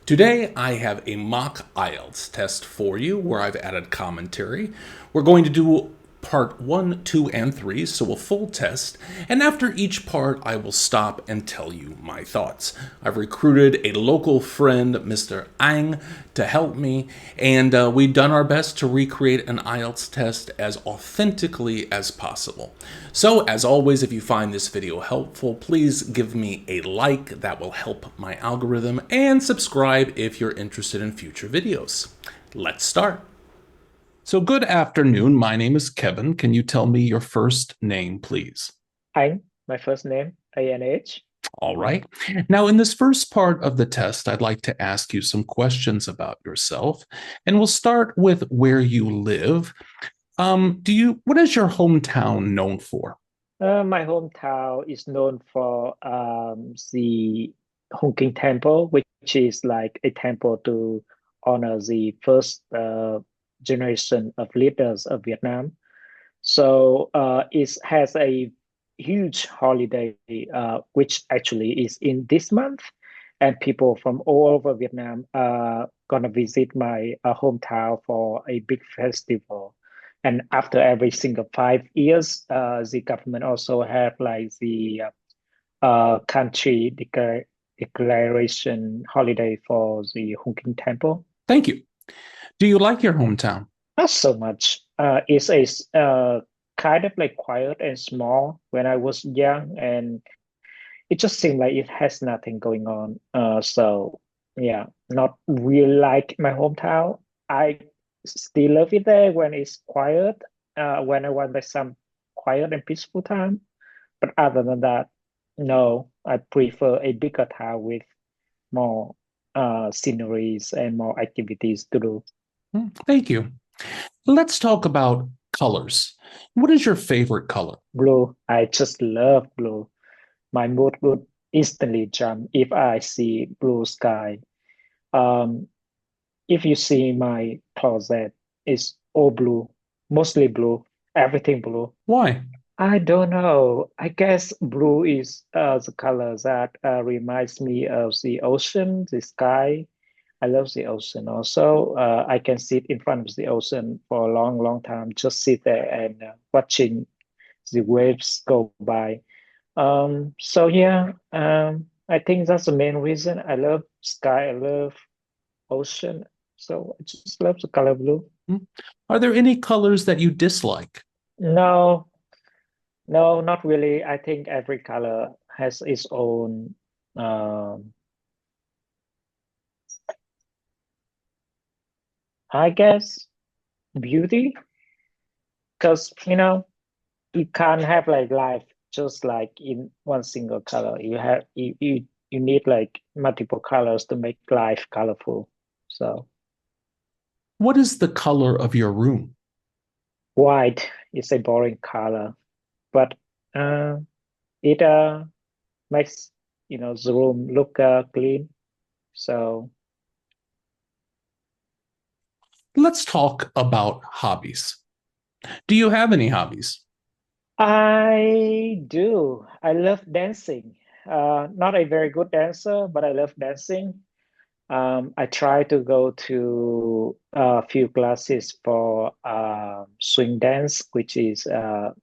Today, I have a mock IELTS test for you where I've added commentary. We're going to do part 1, 2, and 3, so a full test, and after each part, I will stop and tell you my thoughts. I've recruited a local friend, Mr. Ang, to help me, and we've done our best to recreate an IELTS test as authentically as possible. So, as always, if you find this video helpful, please give me a like. That will help my algorithm, and subscribe if you're interested in future videos. Let's start. So good afternoon. My name is Kevin. Can you tell me your first name, please? Anh, my first name, ANH. All right. Now, in this first part of the test, I'd like to ask you some questions about yourself, and we'll start with where you live. What is your hometown known for? My hometown is known for the Hong King Temple, which is like a temple to honor the first generation of leaders of Vietnam. So it has a huge holiday, which actually is in this month, and people from all over Vietnam are gonna visit my hometown for a big festival. And after every single 5 years, the government also have like the country declaration holiday for the Hong King Temple. Thank you. Do you like your hometown? Not so much. It's a kind of like quiet and small when I was young, and it just seemed like it has nothing going on. So yeah, not really like my hometown. I still love it there when it's quiet, when I want like some quiet and peaceful time. But other than that, no, I prefer a bigger town with more sceneries and more activities to do. Thank you. Let's talk about colors. What is your favorite color? Blue, I just love blue. My mood would instantly jump if I see blue sky. Um, if you see my closet, it's all blue, mostly blue, everything blue. Why? I don't know. I guess blue is the color that reminds me of the ocean, the sky. I love the ocean also. I can sit in front of the ocean for a long, long time, just sit there and watching the waves go by. So yeah, I think that's the main reason. I love sky, I love ocean. So I just love the color blue. Hmm? Are there any colors that you dislike? No, no, not really. I think every color has its own, um, I guess, beauty. Because, you can't have like life just like in one single color. You need like multiple colors to make life colorful. So What is the color of your room? white is a boring color, but uh, it makes the room look clean. So Let's talk about hobbies. Do you have any hobbies? I do. I love dancing. Not a very good dancer, but I love dancing. I try to go to a few classes for swing dance, which is a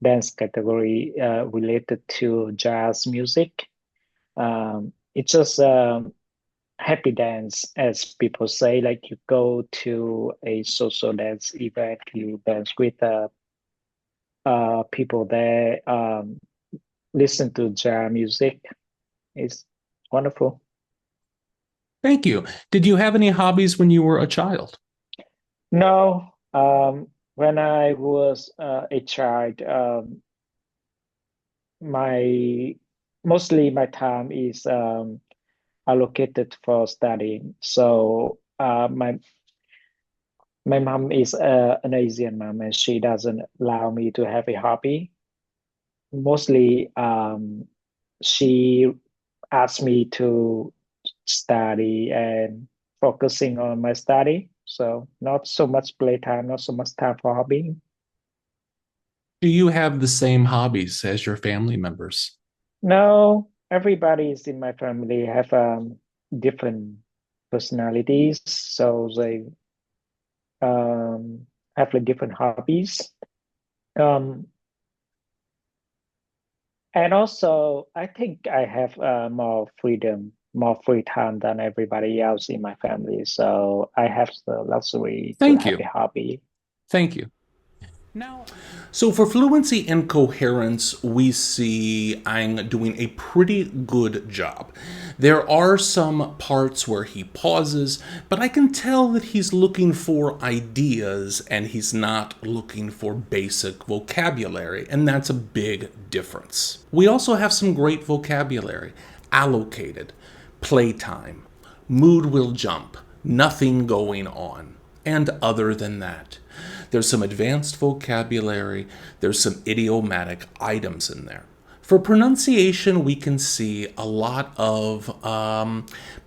dance category related to jazz music. It's just happy dance, as people say. Like you go to a social dance event, you dance with people there, listen to jazz music. It's wonderful. Thank you. Did you have any hobbies when you were a child? No, when I was a child, my mostly my time is allocated for studying. So my mom is an Asian mom, and she doesn't allow me to have a hobby. Mostly, she asked me to study and focusing on my study. So not so much playtime, not so much time for hobby. Do you have the same hobbies as your family members? No, everybody is in my family have different personalities, so they have like different hobbies. Um, and also, I think I have more freedom, more free time than everybody else in my family. So I have the luxury to Thank have a you. hobby. Thank you. Now, so for fluency and coherence, we see Ang doing a pretty good job. There are some parts where he pauses, but I can tell that he's looking for ideas and he's not looking for basic vocabulary, and that's a big difference. We also have some great vocabulary: allocated, playtime, mood will jump, nothing going on, and other than that. There's some advanced vocabulary, there's some idiomatic items in there. For pronunciation, we can see a lot of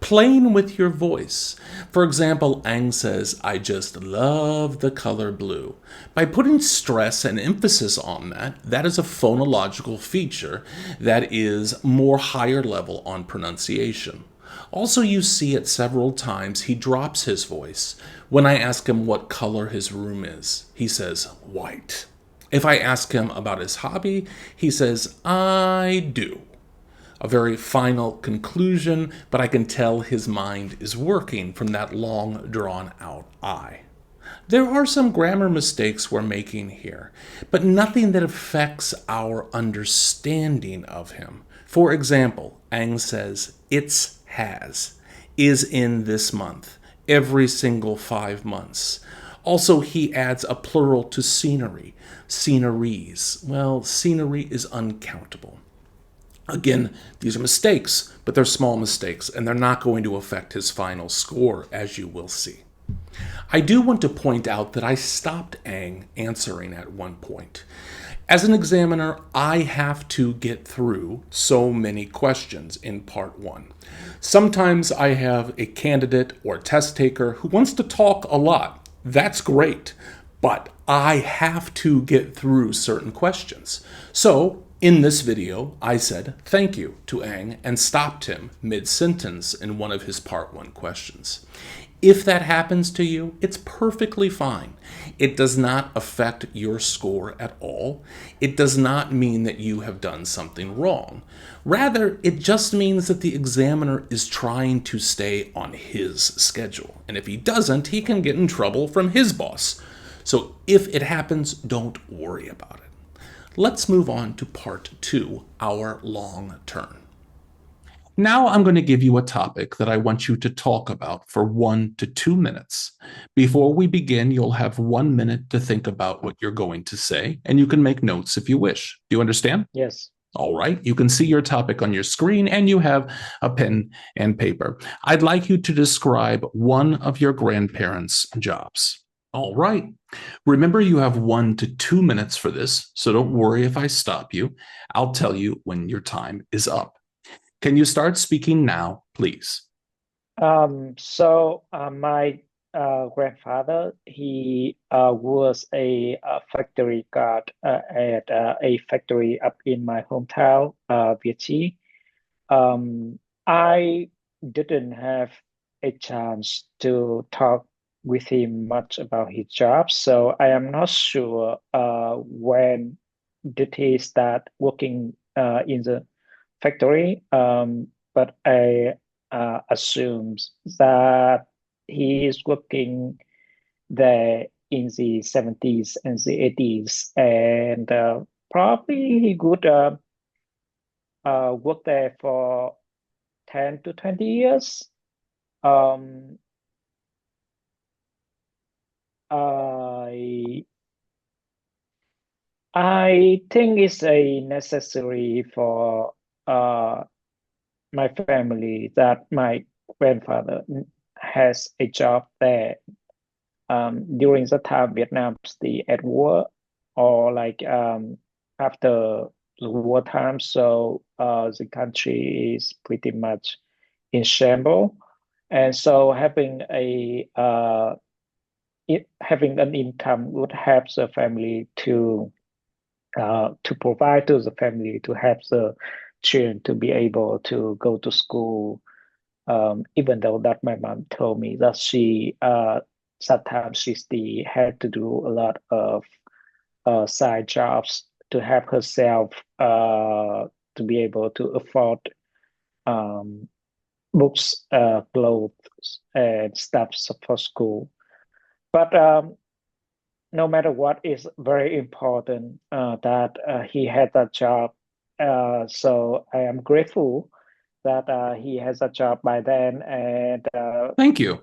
playing with your voice. For example, Ang says, I just love the color blue. By putting stress and emphasis on that, that is a phonological feature that is more higher level on pronunciation. Also, you see it several times, he drops his voice. When I ask him what color his room is, he says, white. If I ask him about his hobby, he says, I do. A very final conclusion, but I can tell his mind is working from that long, drawn out I. There are some grammar mistakes we're making here, but nothing that affects our understanding of him. For example, Ang says, it's has, is in this month, every single 5 months. Also, he adds a plural to scenery, sceneries. Well, scenery is uncountable. Again, these are mistakes, but they're small mistakes, and they're not going to affect his final score, as you will see. I do want to point out that I stopped Ang answering at one point. As an examiner, I have to get through so many questions in part one. Sometimes I have a candidate or test taker who wants to talk a lot. That's great, but I have to get through certain questions. So, in this video, I said thank you to Ang and stopped him mid-sentence in one of his part one questions. If that happens to you, it's perfectly fine. It does not affect your score at all. It does not mean that you have done something wrong. Rather, it just means that the examiner is trying to stay on his schedule. And if he doesn't, he can get in trouble from his boss. So if it happens, don't worry about it. Let's move on to part two, our long turn. Now I'm going to give you a topic that I want you to talk about for 1 to 2 minutes. Before we begin, you'll have 1 minute to think about what you're going to say, and you can make notes if you wish. Do you understand? Yes. All right, you can see your topic on your screen and you have a pen and paper. I'd like you to describe one of your grandparents' jobs. All right. Remember, you have 1 to 2 minutes for this, so don't worry if I stop you. I'll tell you when your time is up. Can you start speaking now, please? My grandfather, he was a factory guard at a factory up in my hometown, Việt. Um, I didn't have a chance to talk with him much about his job, so I am not sure when did he start working in the factory. But I assumes that he is working there in the 70s and the 80s, and probably he could work there for 10 to 20 years. Um, I I think it's a necessary for uh, my family that my grandfather has a job there during the time Vietnam still at war or like after the war time. So the country is pretty much in shambles. And so having an income would help the family to provide to the family to help the children to be able to go to school Even though that my mom told me that she sometimes she still had to do a lot of side jobs to help herself to be able to afford um, books, clothes, and stuff for school. But no matter what, is very important that he had that job. So I am grateful that he has a job by then, and Thank you.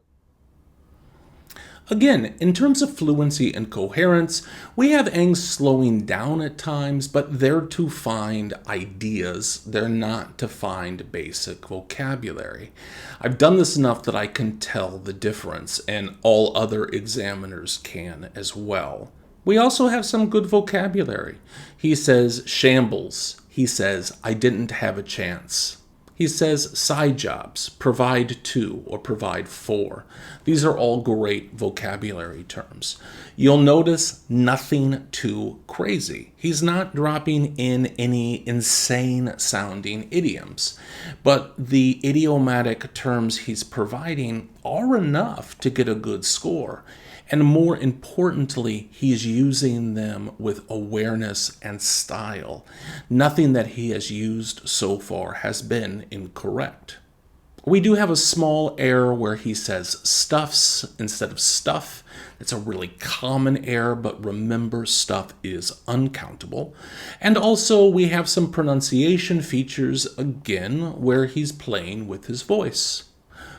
Again, in terms of fluency and coherence, we have Aang slowing down at times, but they're to find ideas. They're not to find basic vocabulary. I've done this enough that I can tell the difference, and all other examiners can as well. We also have some good vocabulary. He says shambles. He says, I didn't have a chance. He says side jobs, provide to or provide for. These are all great vocabulary terms. You'll notice nothing too crazy. He's not dropping in any insane sounding idioms, but the idiomatic terms he's providing are enough to get a good score. And more importantly, he's using them with awareness and style. Nothing that he has used so far has been incorrect. We do have a small error where he says stuffs instead of stuff. It's a really common error, but remember, stuff is uncountable. And also, we have some pronunciation features again where he's playing with his voice.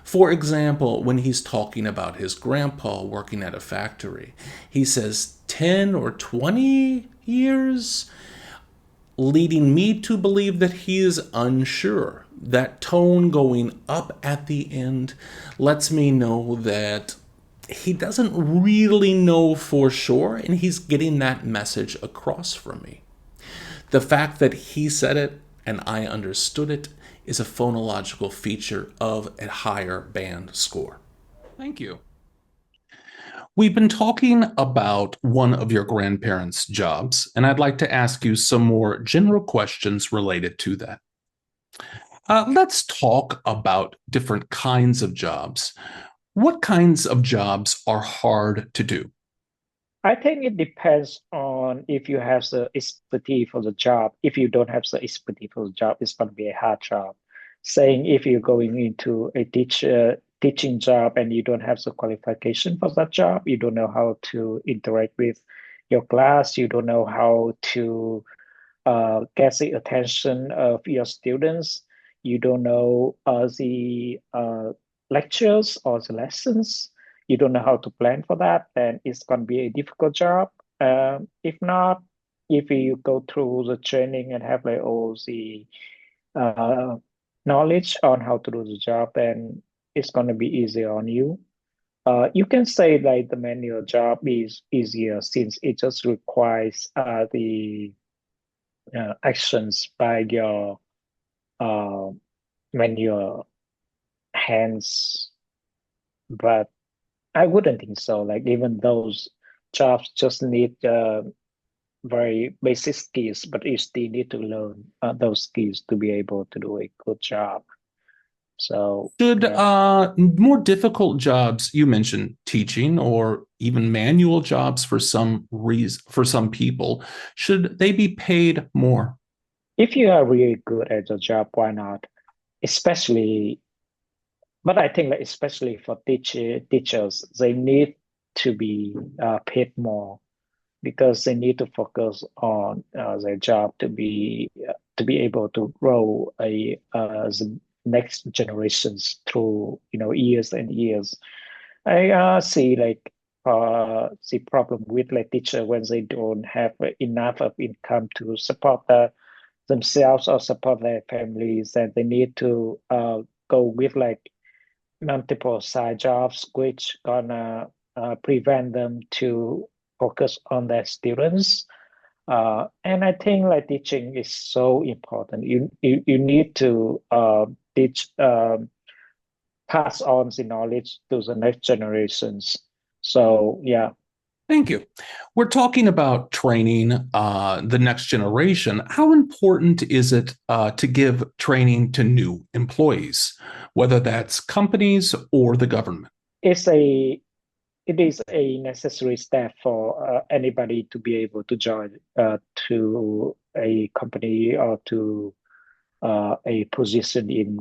For example, when he's talking about his grandpa working at a factory, he says 10 or 20 years, leading me to believe that he is unsure. That tone going up at the end lets me know that he doesn't really know for sure, and he's getting that message across from me. The fact that he said it and I understood it is a phonological feature of a higher band score. Thank you. We've been talking about one of your grandparents' jobs, and I'd like to ask you some more general questions related to that. Let's talk about different kinds of jobs. What kinds of jobs are hard to do? I think it depends on if you have the expertise for the job. If you don't have the expertise for the job, it's going to be a hard job. Saying if you're going into a teaching job and you don't have the qualification for that job, you don't know how to interact with your class, you don't know how to get the attention of your students, you don't know the lectures or the lessons, you don't know how to plan for that, then it's going to be a difficult job. If not, if you go through the training and have like all the uh, knowledge on how to do the job, then it's going to be easier on you. You can say like the manual job is easier since it just requires the actions by your uh, manual hands, but I wouldn't think so. Like even those jobs just need very basic skills, but you still need to learn those skills to be able to do a good job. So Should yeah, more difficult jobs, you mentioned teaching or even manual jobs for some reason, for some people, should they be paid more? if you are really good at your job, why not? Especially, but I think that especially for teachers, they need to be paid more because they need to focus on their job to be able to grow the next generations through years and years. I see like the problem with like teacher when they don't have enough of income to support themselves or support their families, and they need to go with like multiple side jobs, which gonna prevent them to focus on their students. And I think like teaching is so important. You need to teach pass on the knowledge to the next generations. So yeah. Thank you. We're talking about training the next generation. How important is it to give training to new employees, whether that's companies or the government? It's a it is a necessary step for anybody to be able to join to a company or to a position in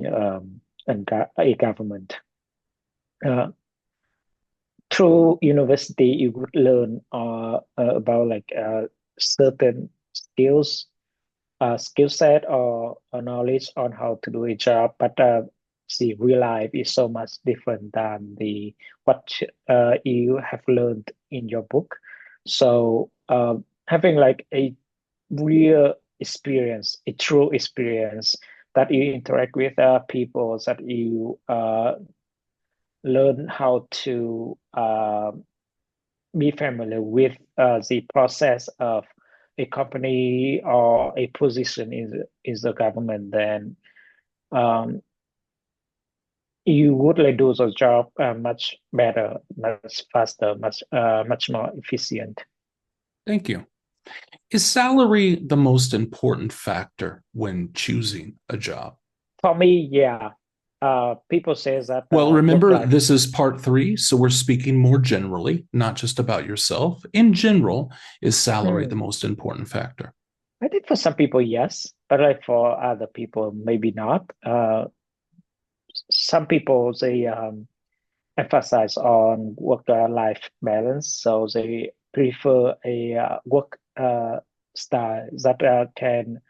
a government. Uh, Through university, you would learn about like certain skill set or knowledge on how to do a job. But see, real life is so much different than the what you have learned in your book. So having like a real experience, a true experience that you interact with people, that you learn how to be familiar with the process of a company or a position in the government, then um, you would like do the job much better, much faster, much more efficient. Thank you. Is salary the most important factor when choosing a job? For me, yeah. People say that Well, work remember, life. this is part three, so we're speaking more generally, not just about yourself. In general, is salary the Hmm. most important factor? I think for some people, yes, but like for other people, maybe not. Some people they emphasize on work-life balance, so they prefer a work style that can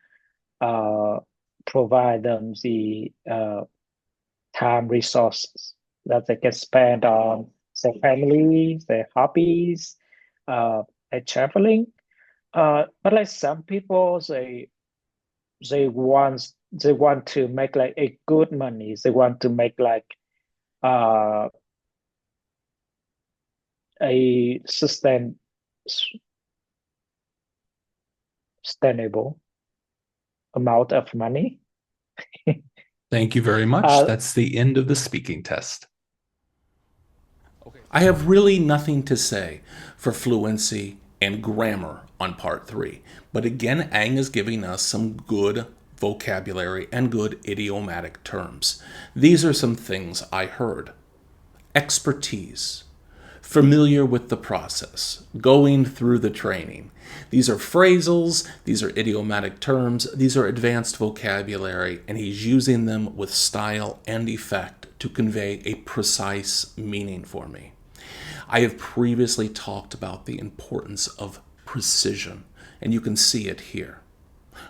uh, provide them the time resources that they can spend on their family, their hobbies, uh, and traveling. But like some people, they want to make like a good money. They want to make like uh, a sustainable amount of money. Thank you very much. uh, That's the end of the speaking test. I have really nothing to say for fluency and grammar on part three. But again, Ang is giving us some good vocabulary and good idiomatic terms. These are some things I heard. Expertise, familiar with the process, going through the training. These are phrasals, these are idiomatic terms, these are advanced vocabulary, and he's using them with style and effect to convey a precise meaning for me. I have previously talked about the importance of precision, and you can see it here.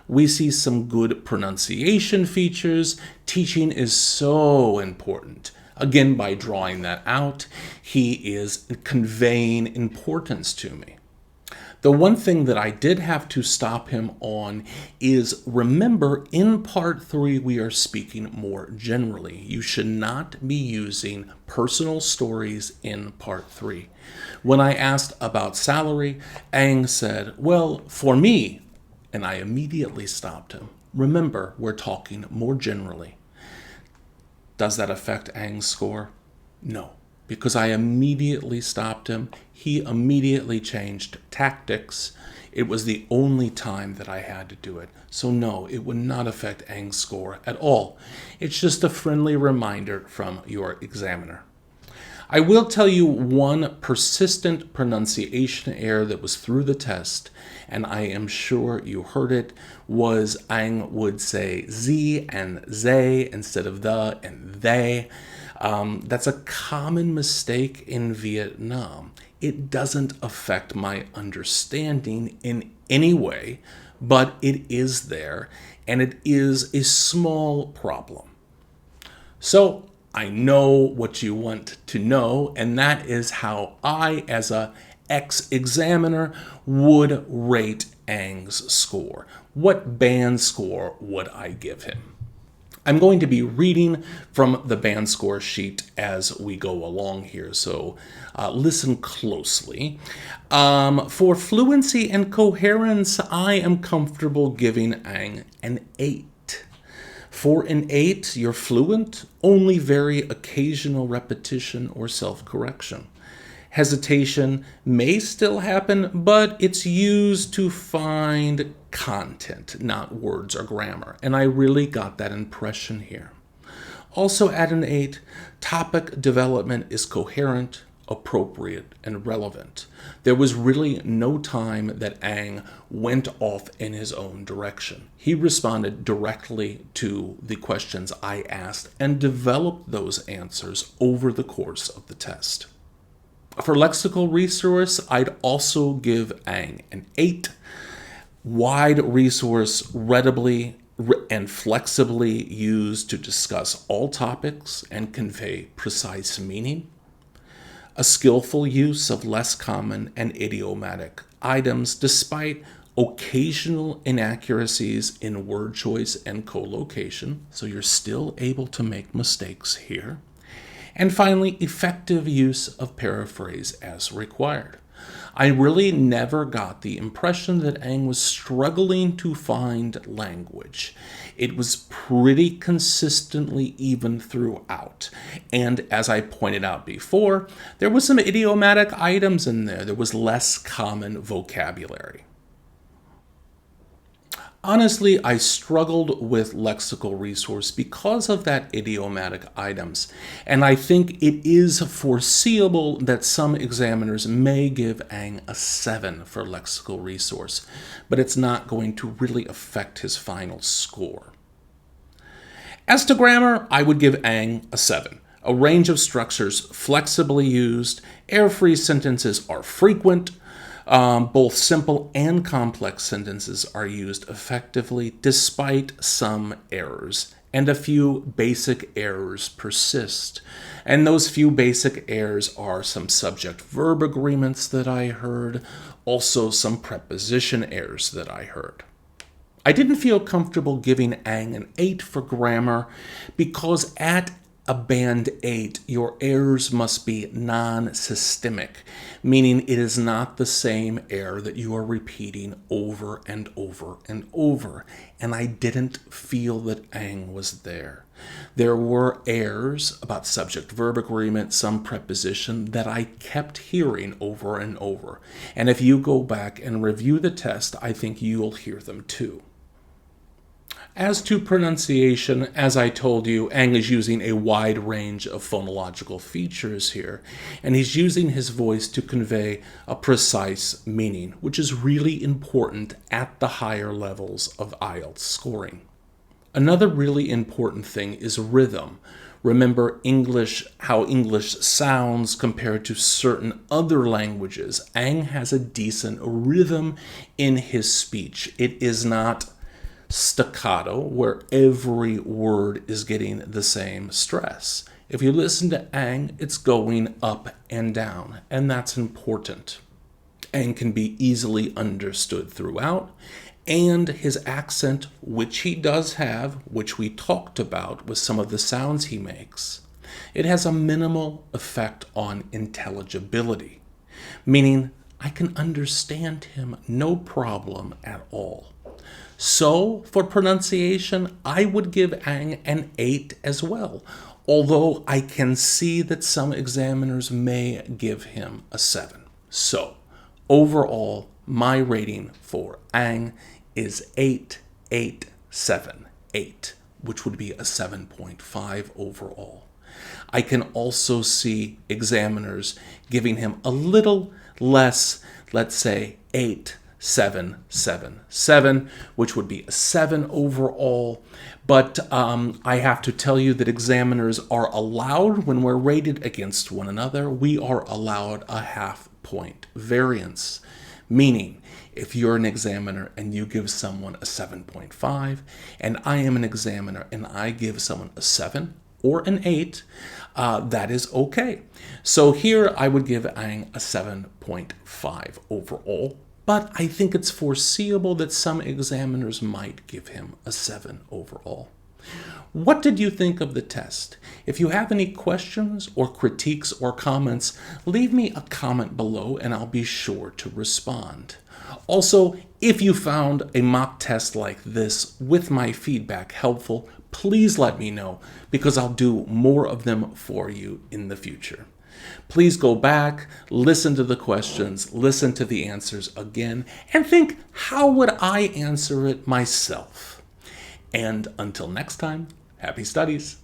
We see some good pronunciation features. Teaching is so important. Again, by drawing that out, he is conveying importance to me. The one thing that I did have to stop him on is remember, in part three, we are speaking more generally. You should not be using personal stories in part three. When I asked about salary, Ang said, well, for me, and I immediately stopped him. Remember, we're talking more generally. Does that affect Ang's score? No, because I immediately stopped him. He immediately changed tactics. It was the only time that I had to do it. So no, it would not affect Ang's score at all. It's just a friendly reminder from your examiner. I will tell you one persistent pronunciation error that was through the test, and I am sure you heard it, was Ang would say Z and they instead of the and they. That's a common mistake in Vietnam. It doesn't affect my understanding in any way, but it is there, and it is a small problem. So I know what you want to know, and that is how I, as a ex-examiner, would rate Ang's score. What band score would I give him? I'm going to be reading from the band score sheet as we go along here, so listen closely. For fluency and coherence, I am comfortable giving Ang an 8. For an 8, you're fluent, only very occasional repetition or self-correction. Hesitation may still happen, but it's used to find content, not words or grammar. And I really got that impression here. Also at an 8, topic development is coherent, appropriate, and relevant. There was really no time that Ang went off in his own direction. He responded directly to the questions I asked and developed those answers over the course of the test. For lexical resource, I'd also give Ang an 8. Wide resource, readily and flexibly used to discuss all topics and convey precise meaning. A skillful use of less common and idiomatic items despite occasional inaccuracies in word choice and collocation, so you're still able to make mistakes here. And finally, effective use of paraphrase as required. I really never got the impression that Ang was struggling to find language. It was pretty consistently even throughout. And as I pointed out before, there was some idiomatic items in there. There was less common vocabulary. Honestly, I struggled with lexical resource because of that idiomatic items, and I think it is foreseeable that some examiners may give Ang a 7 for lexical resource, but it's not going to really affect his final score. As to grammar, I would give Ang a 7. A range of structures flexibly used, air-free sentences are frequent, both simple and complex sentences are used effectively despite some errors, and a few basic errors persist. And those few basic errors are some subject-verb agreements that I heard, also some preposition errors that I heard. I didn't feel comfortable giving Ang an 8 for grammar because at a band 8, your errors must be non-systemic, meaning it is not the same error that you are repeating over and over and over. And I didn't feel that Ang was there. There were errors about subject-verb agreement, some preposition that I kept hearing over and over. And if you go back and review the test, I think you'll hear them too. As to pronunciation, as I told you, Ang is using a wide range of phonological features here, and he's using his voice to convey a precise meaning, which is really important at the higher levels of IELTS scoring. Another really important thing is rhythm. Remember how English sounds compared to certain other languages. Ang has a decent rhythm in his speech. It is not staccato, where every word is getting the same stress. If you listen to Ang, it's going up and down, and that's important. Ang can be easily understood throughout, and his accent, which he does have, which we talked about with some of the sounds he makes, it has a minimal effect on intelligibility, meaning I can understand him no problem at all. So, for pronunciation, I would give Ang an 8 as well, although I can see that some examiners may give him a 7. So, overall, my rating for Ang is 8, 8, 7, 8, which would be a 7.5 overall. I can also see examiners giving him a little less, let's say 8, 7, 7, 7, which would be a 7 overall. But I have to tell you that examiners are allowed, when we're rated against one another, we are allowed a half-point variance. Meaning, if you're an examiner and you give someone a 7.5, and I am an examiner and I give someone a 7 or an 8, that is okay. So here I would give Ang a 7.5 overall. But I think it's foreseeable that some examiners might give him a 7 overall. What did you think of the test? If you have any questions or critiques or comments, leave me a comment below and I'll be sure to respond. Also, if you found a mock test like this with my feedback helpful, please let me know because I'll do more of them for you in the future. Please go back, listen to the questions, listen to the answers again, and think, how would I answer it myself? And until next time, happy studies.